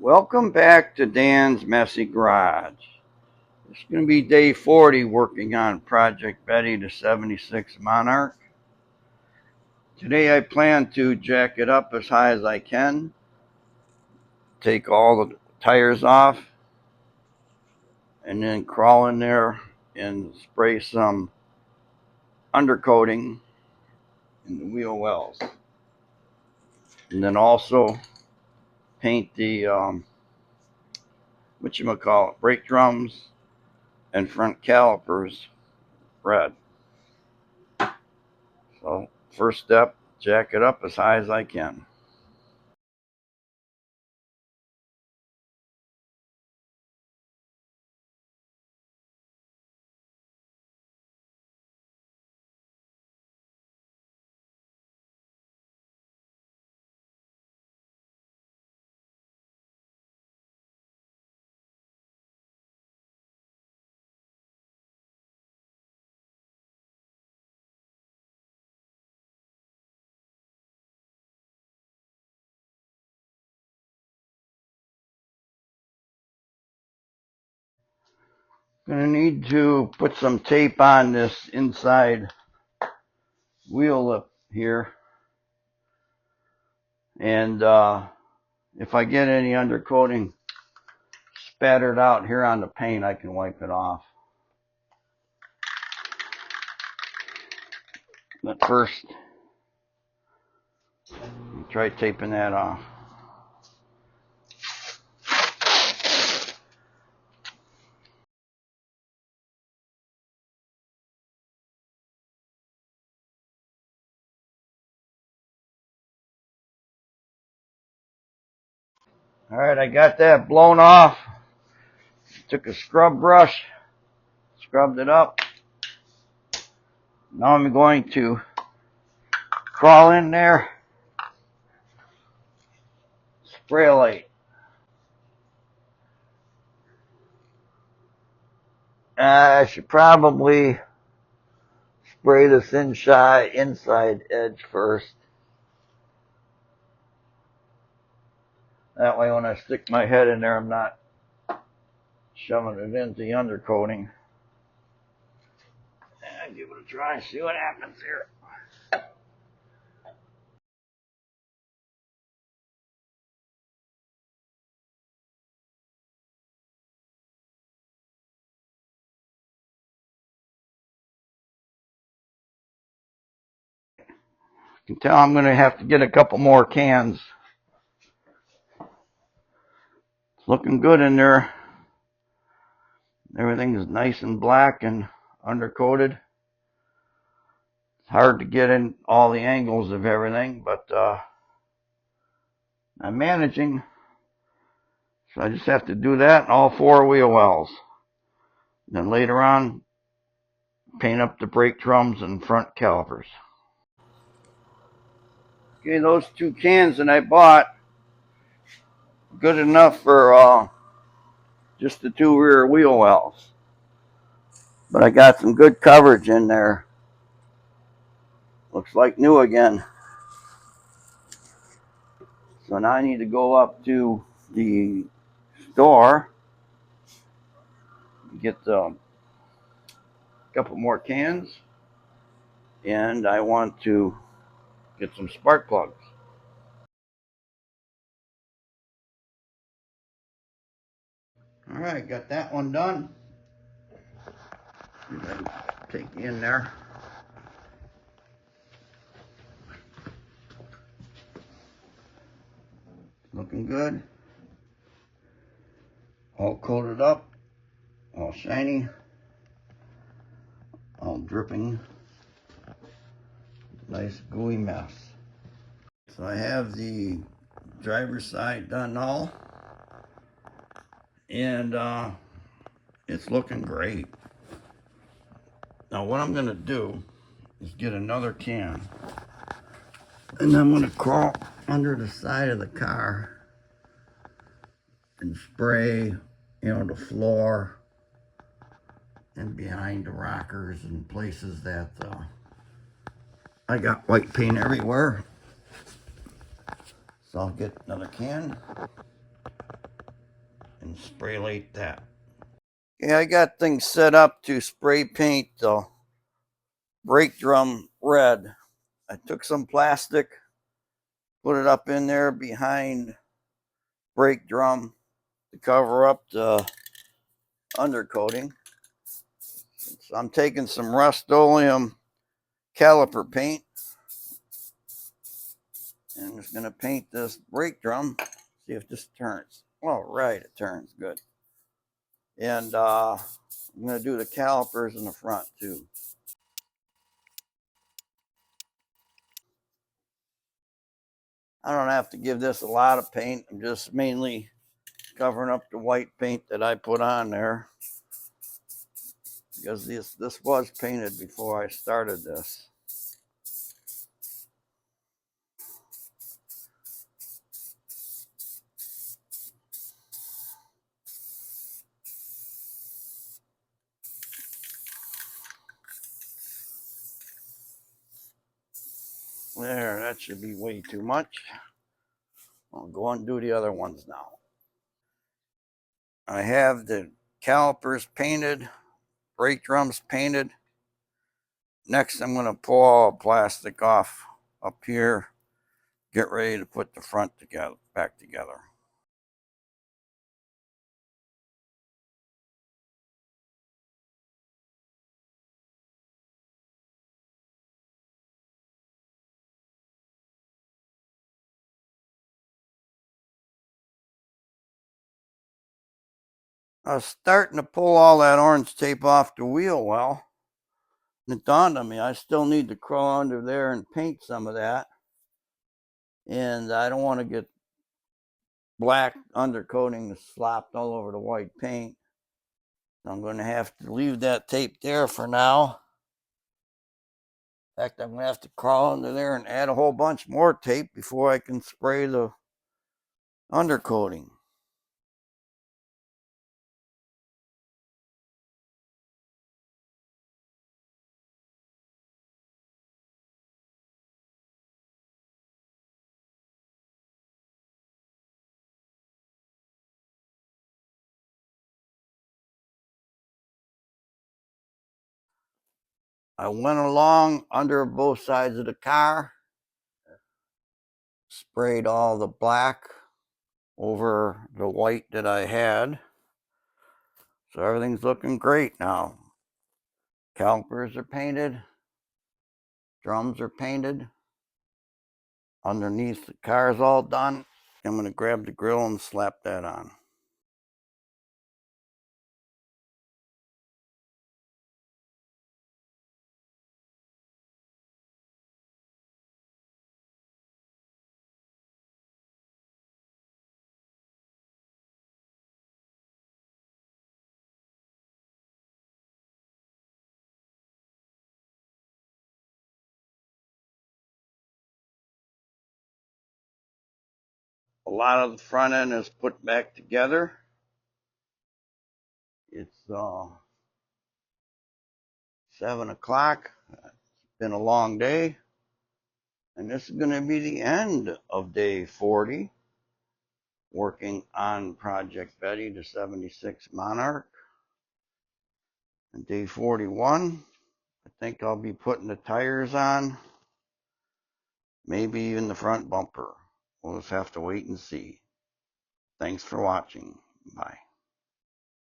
Welcome back to Dan's Messy Garage. It's going to be day 40 working on Project Betty the 76 Monarch. Today I plan to jack it up as high as I can, take all the tires off, and then crawl in there and spray some undercoating in the wheel wells. And then also paint the brake drums and front calipers red. So first step, jack it up as high as I can. Gonna need to put some tape on this inside wheel lip here, and if I get any undercoating spattered out here on the paint, I can wipe it off. But first, try taping that off. Alright, I got that blown off. Took a scrub brush, scrubbed it up. Now I'm going to crawl in there, spray light. I should probably spray this inside edge first. That way when I stick my head in there, I'm not shoving it into the undercoating. And give it a try, see what happens here. You can tell I'm going to have to get a couple more cans. It's looking good in there. Everything is nice and black and undercoated. It's hard to get in all the angles of everything, but I'm managing. So I just have to do that in all four wheel wells. Then later on, paint up the brake drums and front calipers. Okay, those two cans that I bought, good enough for just the two rear wheel wells. But I got some good coverage in there. Looks like new again. So now I need to go up to the store, get a couple more cans, and I want to get some spark plugs. All right, got that one done. Take you in there. Looking good. All coated up, all shiny, all dripping. Nice gooey mess. So I have the driver's side done all, and it's looking great. Now what I'm gonna do is get another can, and I'm gonna crawl under the side of the car and spray, the floor and behind the rockers and places that I got white paint everywhere. So I'll get another can, spray light that. Yeah, I got things set up to spray paint the brake drum red. I took some plastic, put it up in there behind brake drum to cover up the undercoating. So I'm taking some Rust-Oleum caliper paint and I'm just going to paint this brake drum. See if this turns. All right, it turns good. And I'm going to do the calipers in the front too. I don't have to give this a lot of paint. I'm just mainly covering up the white paint that I put on there because this was painted before I started this. There, that should be way too much. I'll go and do the other ones now. I have the calipers painted, brake drums painted. Next, I'm going to pull all the plastic off up here, get ready to put the front back together. I was starting to pull all that orange tape off the wheel well. And it dawned on me I still need to crawl under there and paint some of that. And I don't want to get black undercoating slopped all over the white paint. I'm going to have to leave that tape there for now. In fact, I'm going to have to crawl under there and add a whole bunch more tape before I can spray the undercoating. I went along under both sides of the car, sprayed all the black over the white that I had. So everything's looking great now. Calipers are painted, drums are painted, underneath the car is all done. I'm going to grab the grill and slap that on. A lot of the front end is put back together. It's 7 o'clock. It's been a long day. And this is going to be the end of day 40, working on Project Betty, the 76 Monarch. And day 41, I think I'll be putting the tires on, maybe even the front bumper. We'll just have to wait and see. Thanks for watching. Bye.